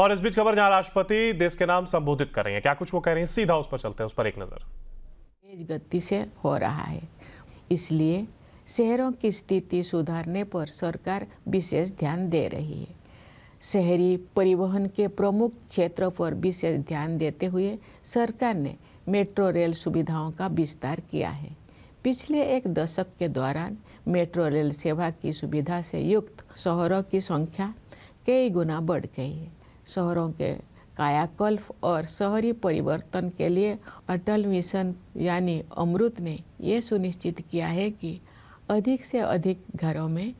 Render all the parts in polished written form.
और इस बीच खबर जहां राष्ट्रपति देश के नाम संबोधित कर रही हैं, क्या कुछ वो कह रही हैं, सीधा उस पर चलते हैं, उस पर एक नजर। तेज गति से हो रहा है, इसलिए शहरों की स्थिति सुधारने पर सरकार विशेष ध्यान दे रही है। शहरी परिवहन के प्रमुख क्षेत्रों पर विशेष ध्यान देते हुए सरकार ने मेट्रो रेल सुविधाओं का विस्तार किया है। पिछले एक दशक के दौरान मेट्रो रेल सेवा की सुविधा से युक्त शहरों की संख्या कई गुना बढ़ गई है। शहरों के कायाकल्प और शहरी परिवर्तन के लिए अटल मिशन यानी अमृत ने ये सुनिश्चित किया है कि अधिक से अधिक घरों में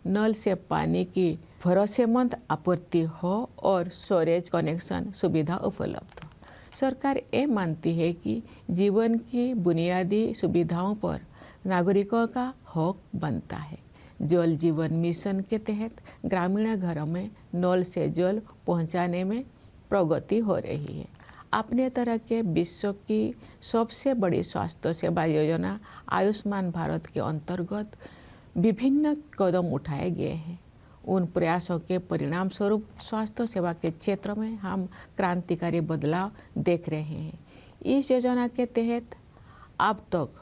नल से पानी की भरोसेमंद आपूर्ति हो और स्टोरेज कनेक्शन सुविधा उपलब्ध हो। सरकार ये मानती है कि जीवन की बुनियादी सुविधाओं पर नागरिकों का हक बनता है। जल जीवन मिशन के तहत ग्रामीण घरों में नल से जल पहुंचाने में प्रगति हो रही है। अपने तरह के विश्व की सबसे बड़ी स्वास्थ्य सेवा योजना आयुष्मान भारत के अंतर्गत विभिन्न कदम उठाए गए हैं। उन प्रयासों के परिणाम स्वरूप स्वास्थ्य सेवा के क्षेत्र में हम क्रांतिकारी बदलाव देख रहे हैं। इस योजना के तहत अब तक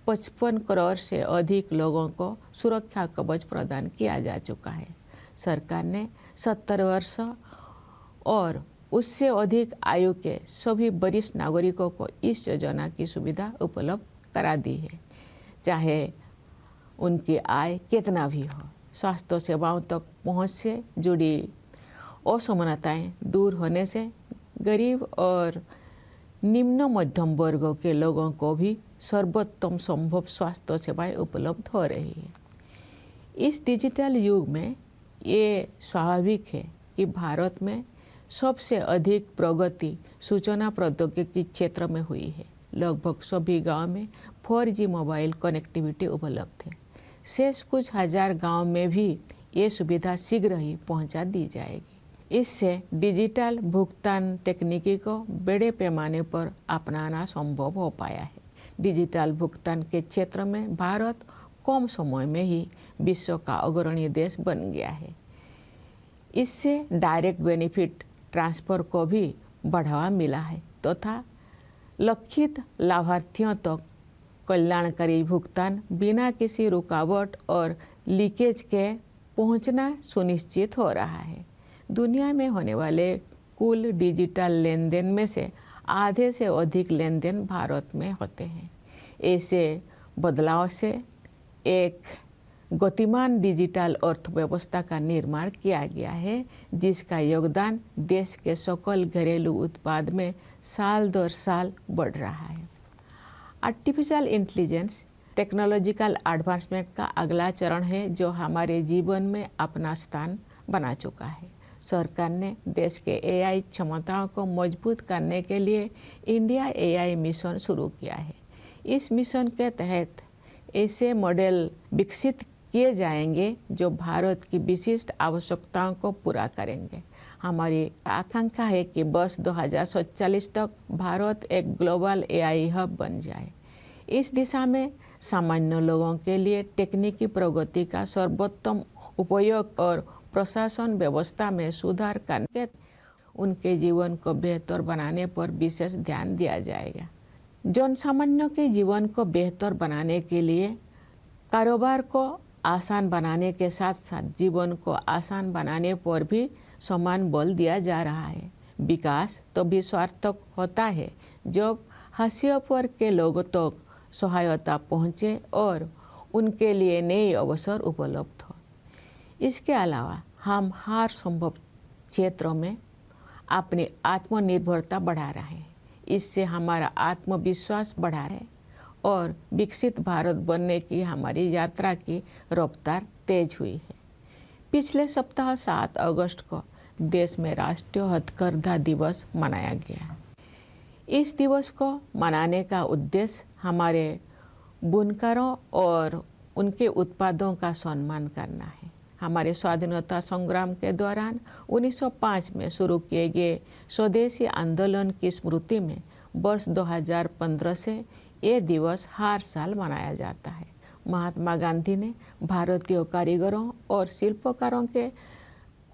55 करोड़ से अधिक लोगों को सुरक्षा कवच प्रदान किया जा चुका है। सरकार ने 70 वर्ष और उससे अधिक आयु के सभी वरिष्ठ नागरिकों को इस योजना की सुविधा उपलब्ध करा दी है, चाहे उनकी आय कितना भी हो। स्वास्थ्य सेवाओं तक पहुंच से जुड़ी असमानताएं दूर होने से गरीब और निम्न मध्यम वर्गों के लोगों को भी सर्वोत्तम संभव स्वास्थ्य सेवाएं उपलब्ध हो रही है। इस डिजिटल युग में ये स्वाभाविक है कि भारत में सबसे अधिक प्रगति सूचना प्रौद्योगिकी क्षेत्र में हुई है। लगभग सभी गांव में 4G मोबाइल कनेक्टिविटी उपलब्ध है। शेष कुछ हजार गांव में भी ये सुविधा शीघ्र ही पहुंचा दी जाएगी। इससे डिजिटल भुगतान तकनीकी को बड़े पैमाने पर अपनाना संभव हो पाया है। डिजिटल भुगतान के क्षेत्र में भारत कम समय में ही विश्व का अग्रणी देश बन गया है। इससे डायरेक्ट बेनिफिट ट्रांसफर को भी बढ़ावा मिला है तथा लक्षित लाभार्थियों तक कल्याणकारी भुगतान बिना किसी रुकावट और लीकेज के पहुंचना सुनिश्चित हो रहा है। दुनिया में होने वाले कुल डिजिटल लेन देन में से आधे से अधिक लेन देन भारत में होते हैं। ऐसे बदलाव से एक गतिमान डिजिटल अर्थव्यवस्था का निर्माण किया गया है, जिसका योगदान देश के सकल घरेलू उत्पाद में साल दर साल बढ़ रहा है। आर्टिफिशियल इंटेलिजेंस टेक्नोलॉजिकल एडवांसमेंट का अगला चरण है जो हमारे जीवन में अपना स्थान बना चुका है। सरकार ने देश के AI क्षमताओं को मजबूत करने के लिए इंडिया AI मिशन शुरू किया है। इस मिशन के तहत ऐसे मॉडल विकसित किए जाएंगे जो भारत की विशिष्ट आवश्यकताओं को पूरा करेंगे। हमारी आकांक्षा है कि वर्ष 2047 तक भारत एक ग्लोबल AI हब बन जाए। इस दिशा में सामान्य लोगों के लिए तकनीकी प्रगति का सर्वोत्तम उपयोग और प्रशासन व्यवस्था में सुधार करके उनके जीवन को बेहतर बनाने पर विशेष ध्यान दिया जाएगा। जनसामान्य के जीवन को बेहतर बनाने के लिए कारोबार को आसान बनाने के साथ साथ जीवन को आसान बनाने पर भी समान बल दिया जा रहा है। विकास तो भी सार्थक होता है जब हाशिए पर के लोगों तक सहायता पहुँचे और उनके लिए नए अवसर उपलब्ध हो। इसके अलावा हम हर संभव क्षेत्रों में अपनी आत्मनिर्भरता बढ़ा रहे हैं। इससे हमारा आत्मविश्वास बढ़ा है और विकसित भारत बनने की हमारी यात्रा की रफ्तार तेज हुई है। पिछले सप्ताह 7 अगस्त को देश में राष्ट्रीय हथकरघा दिवस मनाया गया। इस दिवस को मनाने का उद्देश्य हमारे बुनकरों और उनके उत्पादों का सम्मान करना है। हमारे स्वाधीनता संग्राम के दौरान 1905 में शुरू किए गए स्वदेशी आंदोलन की स्मृति में वर्ष 2015 से ये दिवस हर साल मनाया जाता है। महात्मा गांधी ने भारतीय कारीगरों और शिल्पकारों के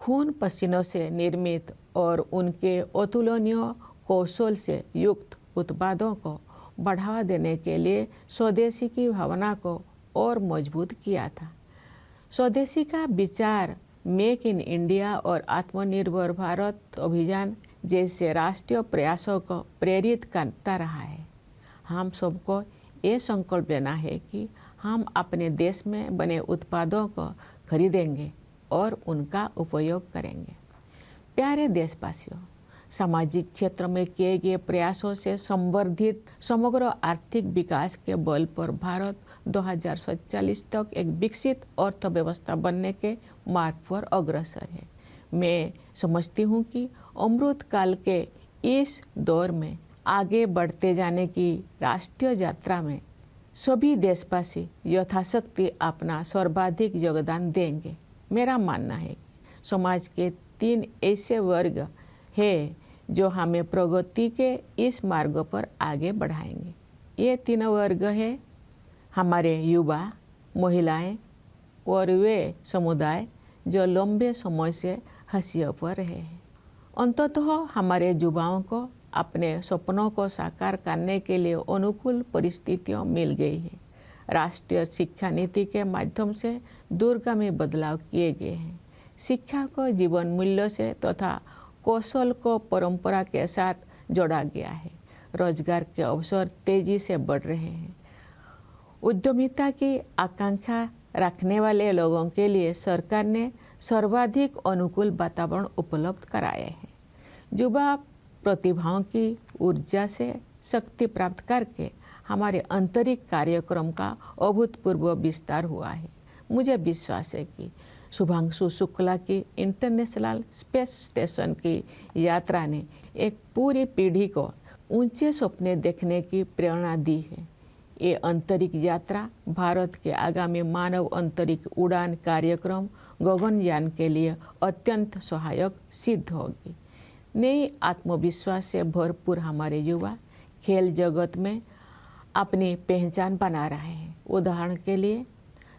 खून पसीनों से निर्मित और उनके अतुलनीय कौशल से युक्त उत्पादों को बढ़ावा देने के लिए स्वदेशी की भावना को और मजबूत किया था। स्वदेशी का विचार मेक इन इंडिया और आत्मनिर्भर भारत अभियान जैसे राष्ट्रीय प्रयासों को प्रेरित करता रहा है। हम सबको ये संकल्प लेना है कि हम अपने देश में बने उत्पादों को खरीदेंगे और उनका उपयोग करेंगे। प्यारे देशवासियों, सामाजिक क्षेत्र में किए गए प्रयासों से संवर्धित समग्र आर्थिक विकास के बल पर भारत 2047 तक एक विकसित अर्थव्यवस्था बनने के मार्ग पर अग्रसर है। मैं समझती हूँ कि अमृत काल के इस दौर में आगे बढ़ते जाने की राष्ट्रीय यात्रा में सभी देशवासी यथाशक्ति अपना सर्वाधिक योगदान देंगे। मेरा मानना है कि समाज के 3 ऐसे वर्ग हैं जो हमें प्रगति के इस मार्ग पर आगे बढ़ाएंगे। ये 3 वर्ग हैं हमारे युवा, महिलाएं और वे समुदाय जो लंबे समय से हाशिए पर रहे हैं। अंततः हमारे युवाओं को अपने सपनों को साकार करने के लिए अनुकूल परिस्थितियां मिल गई है। राष्ट्रीय शिक्षा नीति के माध्यम से दूरगामी बदलाव किए गए हैं। शिक्षा को जीवन मूल्यों से तथा कौशल को परंपरा के साथ जोड़ा गया है। रोजगार के अवसर तेजी से बढ़ रहे हैं। उद्यमिता की आकांक्षा रखने वाले लोगों के लिए सरकार ने सर्वाधिक अनुकूल वातावरण उपलब्ध कराए हैं। युवा प्रतिभाओं की ऊर्जा से शक्ति प्राप्त करके हमारे आंतरिक कार्यक्रम का अभूतपूर्व विस्तार हुआ है। मुझे विश्वास है कि शुभांशु शुक्ला की इंटरनेशनल स्पेस स्टेशन की यात्रा ने एक पूरी पीढ़ी को ऊंचे सपने देखने की प्रेरणा दी है। ये अंतरिक्ष यात्रा भारत के आगामी मानव अंतरिक्ष उड़ान कार्यक्रम गगनयान के लिए अत्यंत सहायक सिद्ध होगी। नई आत्मविश्वास से भरपूर हमारे युवा खेल जगत में अपनी पहचान बना रहे हैं। उदाहरण के लिए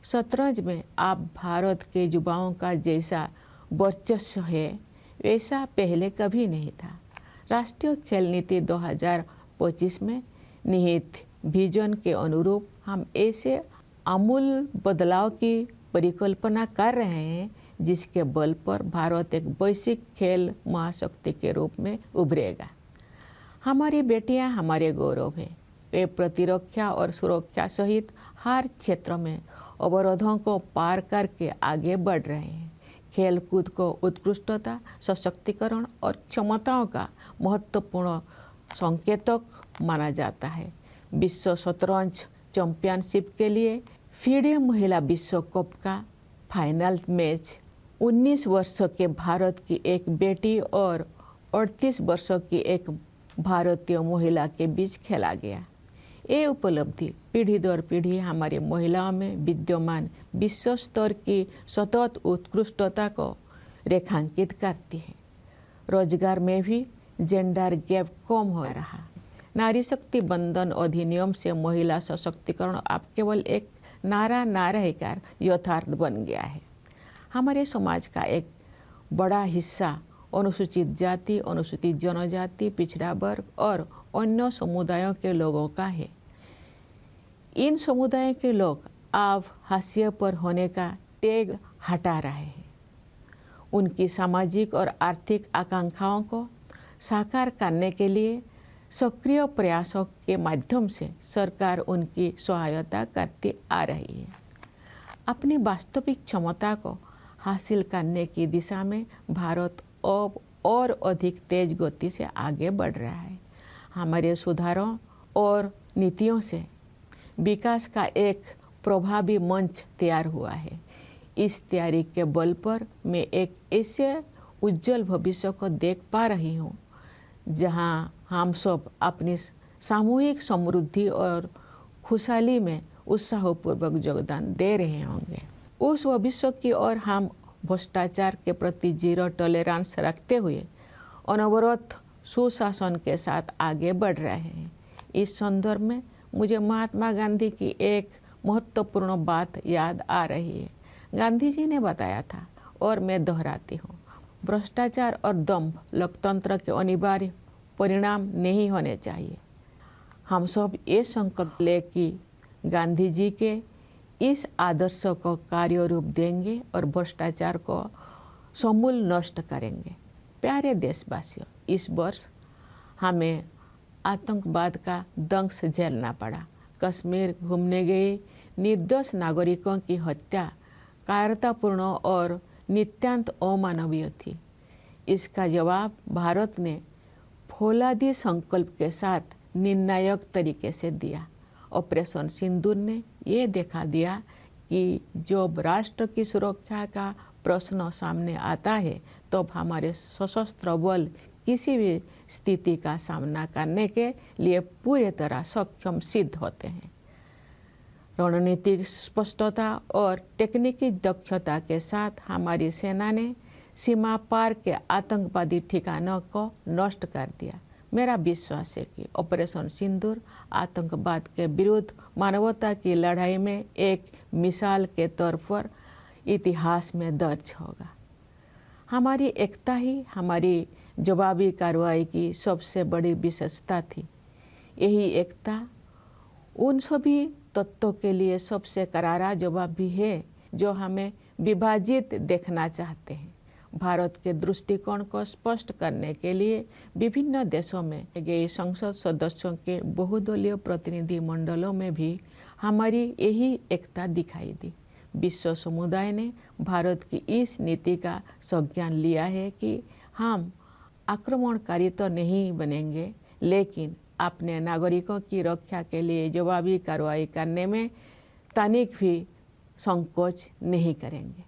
शतरंज में आप भारत के युवाओं का जैसा वर्चस्व है वैसा पहले कभी नहीं था। राष्ट्रीय खेल नीति 2025 में निहित विजन के अनुरूप हम ऐसे आमूल बदलाव की परिकल्पना कर रहे हैं जिसके बल पर भारत एक वैश्विक खेल महाशक्ति के रूप में उभरेगा। हमारी बेटियां हमारे गौरव हैं। वे प्रतिरक्षा और सुरक्षा सहित हर क्षेत्र में अवरोधों को पार करके आगे बढ़ रहे हैं। खेलकूद को उत्कृष्टता, सशक्तिकरण और क्षमताओं का महत्वपूर्ण संकेतक माना जाता है। विश्व शतरंज चैंपियनशिप के लिए फीडे महिला विश्व कप का फाइनल मैच 19 वर्षों के भारत की एक बेटी और 38 वर्षों की एक भारतीय महिला के बीच खेला गया। ये उपलब्धि पीढ़ी दर पीढ़ी हमारी महिलाओं में विद्यमान विश्व स्तर की सतत उत्कृष्टता को रेखांकित करती है। रोजगार में भी जेंडर गैप कम हो रहा। नारी शक्ति बंधन अधिनियम से महिला सशक्तिकरण अब केवल एक नारा ना रहकर यथार्थ बन गया है। हमारे समाज का एक बड़ा हिस्सा अनुसूचित जाति, अनुसूचित जनजाति, पिछड़ा वर्ग और अन्य समुदायों के लोगों का है। इन समुदायों के लोग अब हाशिए पर होने का टैग हटा रहे हैं। उनकी सामाजिक और आर्थिक आकांक्षाओं को साकार करने के लिए सक्रिय प्रयासों के माध्यम से सरकार उनकी सहायता करती आ रही है। अपनी वास्तविक क्षमता को हासिल करने की दिशा में भारत अब और अधिक तेज गति से आगे बढ़ रहा है। हमारे सुधारों और नीतियों से विकास का एक प्रभावी मंच तैयार हुआ है। इस तैयारी के बल पर मैं एक ऐसे उज्जवल भविष्य को देख पा रही हूँ जहाँ हम सब अपनी सामूहिक समृद्धि और खुशहाली में उत्साहपूर्वक योगदान दे रहे होंगे। उस भविष्य की ओर हम भ्रष्टाचार के प्रति जीरो टॉलरेंस रखते हुए अनवरत सुशासन के साथ आगे बढ़ रहे हैं। इस संदर्भ में मुझे महात्मा गांधी की एक महत्वपूर्ण बात याद आ रही है। गांधी जी ने बताया था और मैं दोहराती हूँ, भ्रष्टाचार और दंभ लोकतंत्र के अनिवार्य परिणाम नहीं होने चाहिए। हम सब ये संकल्प ले कि गांधी जी के इस आदर्श को कार्य रूप देंगे और भ्रष्टाचार को समूल नष्ट करेंगे। प्यारे देशवासियों, इस वर्ष हमें आतंकवाद का दंश झेलना पड़ा। कश्मीर घूमने गए निर्दोष नागरिकों की हत्या कायरतापूर्ण और नित्यांत अमानवीय थी। इसका जवाब भारत ने फौलादी संकल्प के साथ निर्णायक तरीके से दिया। ऑपरेशन सिंदूर ने ये दिखा दिया कि जब राष्ट्र की सुरक्षा का प्रश्न सामने आता है तब हमारे सशस्त्र बल किसी भी स्थिति का सामना करने के लिए पूरी तरह सक्षम सिद्ध होते हैं। रणनीतिक स्पष्टता और तकनीकी दक्षता के साथ हमारी सेना ने सीमा पार के आतंकवादी ठिकानों को नष्ट कर दिया। मेरा विश्वास है कि ऑपरेशन सिंदूर आतंकवाद के विरुद्ध मानवता की लड़ाई में एक मिसाल के तौर पर इतिहास में दर्ज होगा। हमारी एकता ही हमारी जवाबी कार्रवाई की सबसे बड़ी विशेषता थी। यही एकता उन सभी तत्वों के लिए सबसे करारा जवाब भी है जो हमें विभाजित देखना चाहते हैं। भारत के दृष्टिकोण को स्पष्ट करने के लिए विभिन्न देशों में गए संसद सदस्यों के बहुदलीय प्रतिनिधि मंडलों में भी हमारी यही एकता दिखाई दी। विश्व समुदाय ने भारत की इस नीति का संज्ञान लिया है कि हम आक्रमणकारी तो नहीं बनेंगे, लेकिन अपने नागरिकों की रक्षा के लिए जवाबी कार्रवाई करने में तनिक भी संकोच नहीं करेंगे।